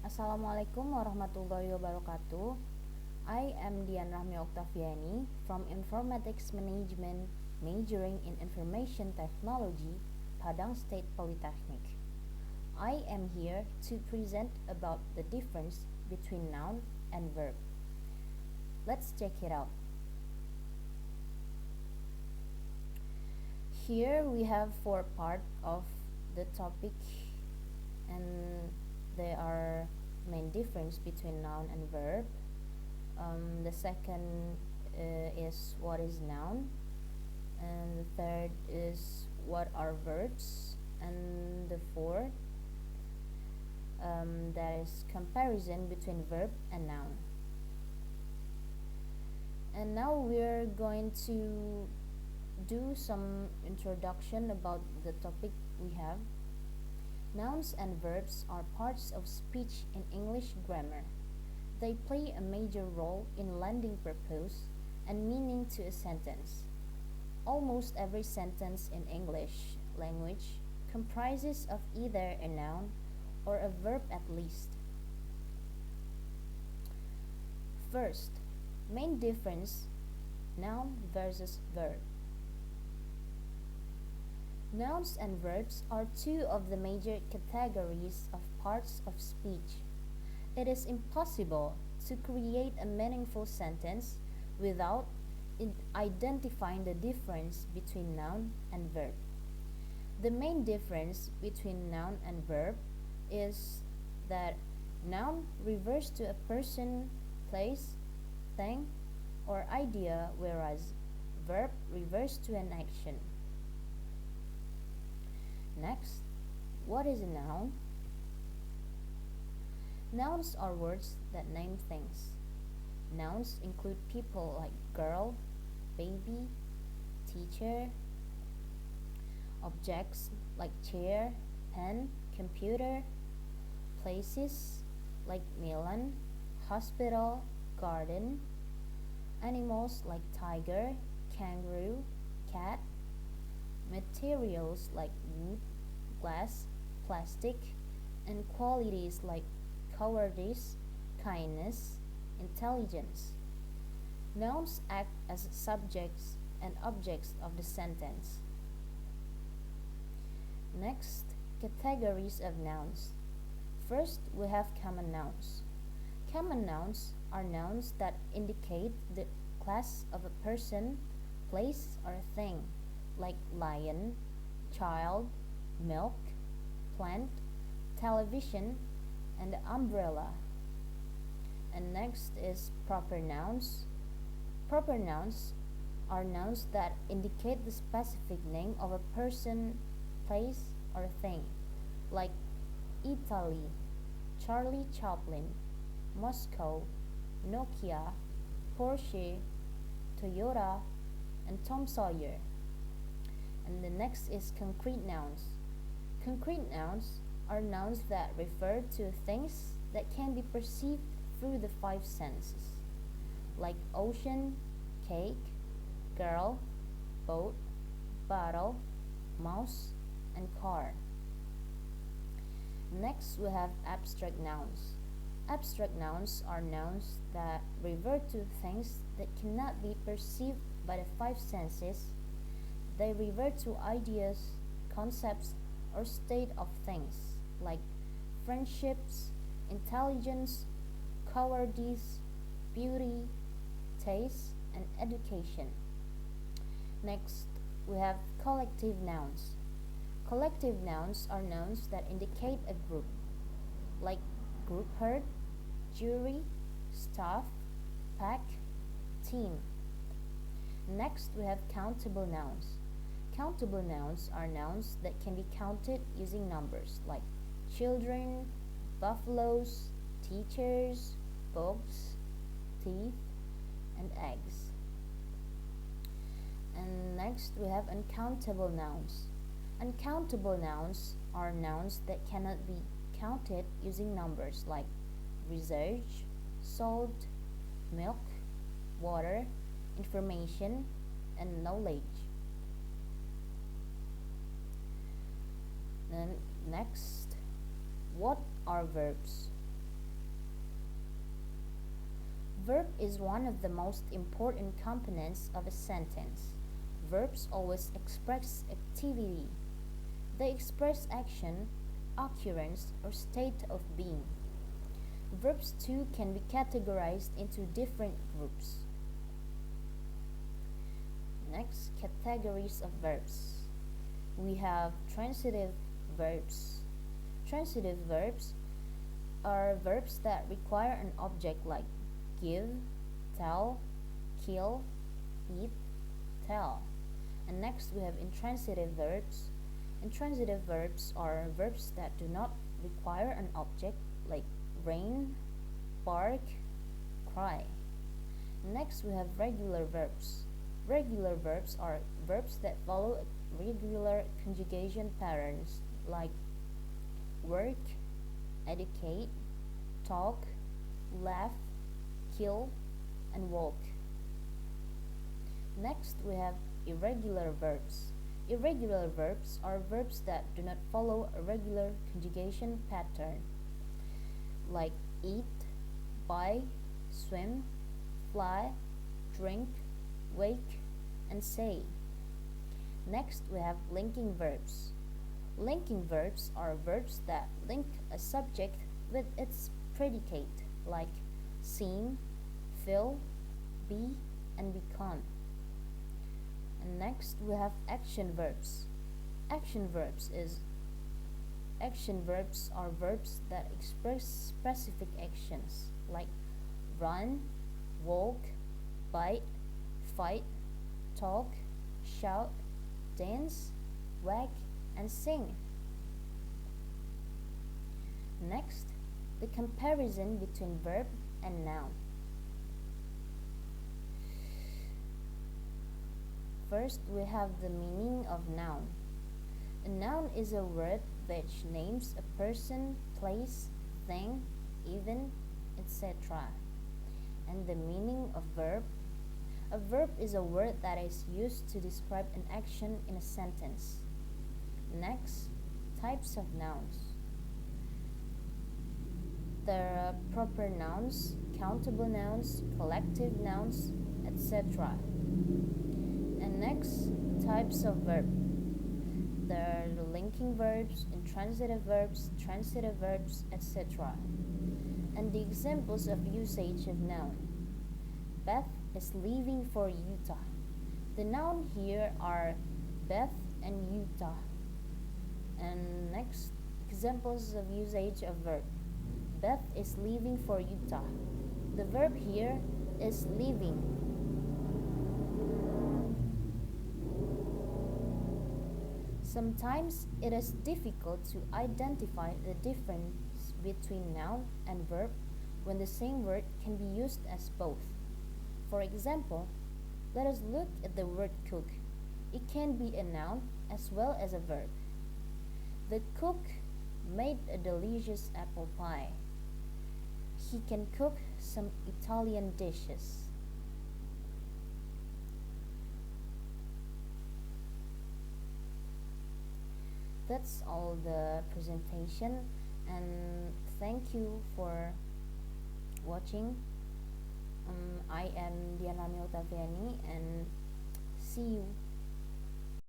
Assalamualaikum warahmatullahi wabarakatuh. I am Dian Rahmi Oktaviani from Informatics Management, majoring in Information Technology, Padang State Polytechnic. I am here to present about the difference between noun and verb. Let's check it out. Here we have four parts of the topic, and there are main difference between noun and verb. The second is what is noun, and the third is what are verbs, and the fourth that is comparison between verb and noun. And now we're going to do some introduction about the topic we have. Nouns and verbs are parts of speech in English grammar. They play a major role in lending purpose and meaning to a sentence. Almost every sentence in English language comprises of either a noun or a verb at least. First, main difference, noun versus verb. Nouns and verbs are two of the major categories of parts of speech. It is impossible to create a meaningful sentence without identifying the difference between noun and verb. The main difference between noun and verb is that noun refers to a person, place, thing, or idea, whereas verb refers to an action. Next, what is a noun? Nouns are words that name things. Nouns include people like girl, baby, teacher, objects like chair, pen, computer, places like Milan, hospital, garden, animals like tiger, kangaroo, cat, materials like wood, glass, plastic, and qualities like cowardice, kindness, intelligence. Nouns act as subjects and objects of the sentence. Next, categories of nouns. First, we have common nouns. Common nouns are nouns that indicate the class of a person, place, or thing, like lion, child, milk, plant, television, and umbrella. And next is proper nouns. Proper nouns are nouns that indicate the specific name of a person, place, or thing, like Italy, Charlie Chaplin, Moscow, Nokia, Porsche, Toyota, and Tom Sawyer. And the next is concrete nouns. Concrete nouns are nouns that refer to things that can be perceived through the five senses, like ocean, cake, girl, boat, bottle, mouse, and car. Next, we have abstract nouns. Abstract nouns are nouns that refer to things that cannot be perceived by the five senses. They refer to ideas, concepts, or state of things, like friendships, intelligence, cowardice, beauty, taste, and education. Next, we have collective nouns. Collective nouns are nouns that indicate a group, like group herd, jury, staff, pack, team. Next, we have countable nouns. Countable nouns are nouns that can be counted using numbers, like children, buffaloes, teachers, books, teeth, and eggs. And next, we have uncountable nouns. Uncountable nouns are nouns that cannot be counted using numbers, like research, salt, milk, water, information, and knowledge. Then next, what are verbs? Verb is one of the most important components of a sentence. Verbs always express activity. They express action, occurrence, or state of being. Verbs too can be categorized into different groups. Next, categories of verbs. We have transitive verbs. Transitive verbs are verbs that require an object like give, tell, kill, eat, tell. And next we have intransitive verbs. Intransitive verbs are verbs that do not require an object like rain, bark, cry. Next we have regular verbs. Regular verbs are verbs that follow regular conjugation patterns like work, educate, talk, laugh, kill, and walk. Next, we have irregular verbs. Irregular verbs are verbs that do not follow a regular conjugation pattern, like eat, buy, swim, fly, drink, wake, and say. Next, we have linking verbs. Linking verbs are verbs that link a subject with its predicate, like seem, feel, be, and become. And next, we have action verbs. Action verbs are verbs that express specific actions, like run, walk, bite, fight, talk, shout, dance, wag, and sing. Next, the comparison between verb and noun. First, we have the meaning of noun. A noun is a word which names a person, place, thing, event, etc. And the meaning of verb. A verb is a word that is used to describe an action in a sentence. Next, types of nouns. There are proper nouns, countable nouns, collective nouns, etc. And next, types of verb. There are the linking verbs, intransitive verbs, transitive verbs, etc. And the examples of usage of noun. Beth is leaving for Utah. The noun here are Beth and Utah. And next, examples of usage of verb. Beth is leaving for Utah. The verb here is leaving. Sometimes it is difficult to identify the difference between noun and verb when the same word can be used as both. For example, let us look at the word cook. It can be a noun as well as a verb. The cook made a delicious apple pie. He can cook some Italian dishes. That's all the presentation, and thank you for watching. I am Diana Miltaviani, and see you